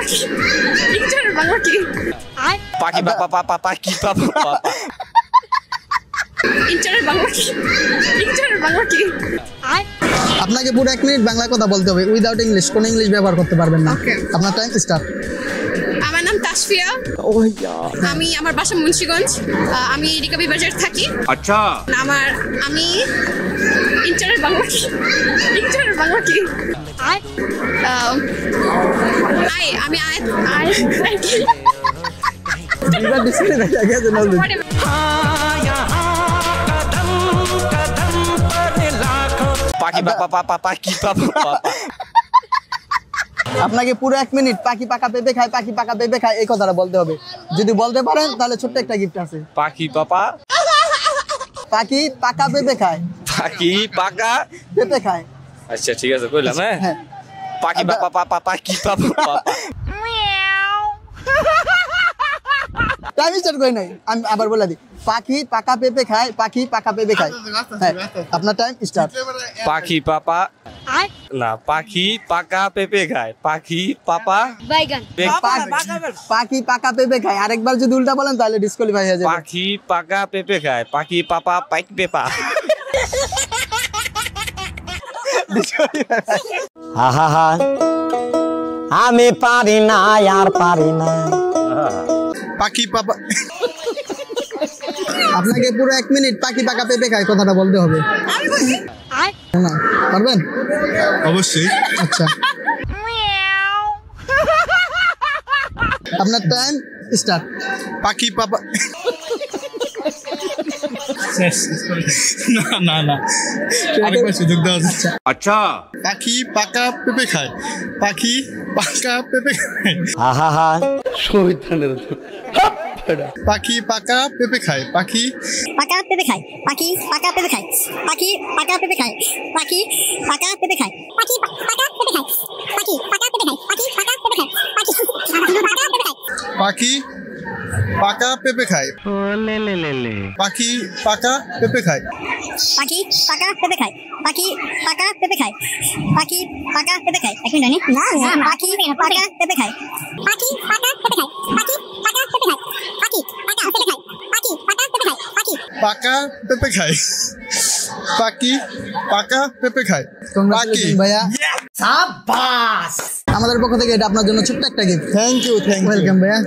কি ইন্টারের বাংলা কি পাখি পাপা পাপা পাখি পাপা পাপা ইন্টারের বাংলা কি ইন্টারের বাংলা কি আপনাকে পুরো 1 মিনিট বাংলা কথা বলতে হবে উইদাউট ইংলিশ, কোন ইংলিশ ব্যবহার করতে পারবেন না। আপনার টাইম স্টার্ট। আমার নাম তাসফিয়া। আমি আমার বাসা মুন্সিগঞ্জ। আমি রিকাবি বাজার থাকি। আচ্ছা আমি ইন্টারের বাংলা কি ইন্টারের বাংলা কি আমি এবার ডিসপ্লে দেখা গেছে না পাখি পাপা পাপা পাখি পাপা পাপা আপনাকে পুরো 1 মিনিট পাখি পাকা পেঁপে খায় পাখি পাকা পেঁপে খায় এই কথাটা বলতে হবে। যদি বলতে পারেন তাহলে ছোট্ট একটা গিফট আছে। পাখি পাপা পাখি পাকা পেঁপে খায় পাখি পাকা পেঁপে খায়। আচ্ছা ঠিক আছে কইলাম হ্যাঁ পাখি পাপা পাপা পাখি পাপা পাপা টাইম স্টার্ট কই নাই, আমি আবার বলে দিই। পাখি পাকা পেঁপে খায় পাখি পাকা পেঁপে খায়। হ্যাঁ আপনার টাইম স্টার্ট। পাখি পাপা না পাখি পাকা পেঁপে খায় পাখি পাপা বাইগান পাখি পাকা পেঁপে খায়। আরেকবার যদি উল্টা বলেন তাহলে ডিসকোয়ালিফাই হয়ে যাবে। পাখি পাকা পেঁপে খায় পাখি পাপা পাইক পেপা আমি পারি না আর পারি না। পাখি পাপা আপনাকে পুরো 1 মিনিট পাখি পাকা পেঁপে খায় কথাটা বলতে হবে। না পারবেন? অবশ্যই। আচ্ছা আপনার টাইম স্টার্ট। পাখি পাপা না না না আরেকবার সুযোগ দেওয়া যাচ্ছে। আচ্ছা পাখি পাকা পেঁপে খায় পাখি পাকা পেঁপে খায় পাখি পাকা পেঁপে খায় পাখি পাকা পেঁপে খায় পাখি পাকা পেঁপে খায় পাখি পাকা পেঁপে খায় পাখি পাকা পেঁপে খায় পাখি পাকা পেঁপে খায় পাখি পাকা পেঁপে খায় পাখি পাকা পেঁপে খায় পাখি পাকা পেঁপে খায় পাখি পাকা পেঁপে খায় পাখি পাকা পেঁপে খায় পাখি পাকা পেঁপে খায় পাখি পাকা পেঁপে খায় 1 মিনিট না পাখি পাকা পেঁপে খায় পাখি পাকা পেঁপে খায় পাখি পাকা পেঁপে খায় পাখি পাকা পেঁপে খায় পাখি পাকা পেঁপে খায় পাখি পাকা পেঁপে খায় পাখি পাকা পেঁপে খায় পাখি ভাইয়া সাবাস। আমাদের পক্ষ থেকে এটা আপনার জন্য ছোট্ট একটা গিফট। থ্যাংক ইউ ওয়েলকাম ভাইয়া।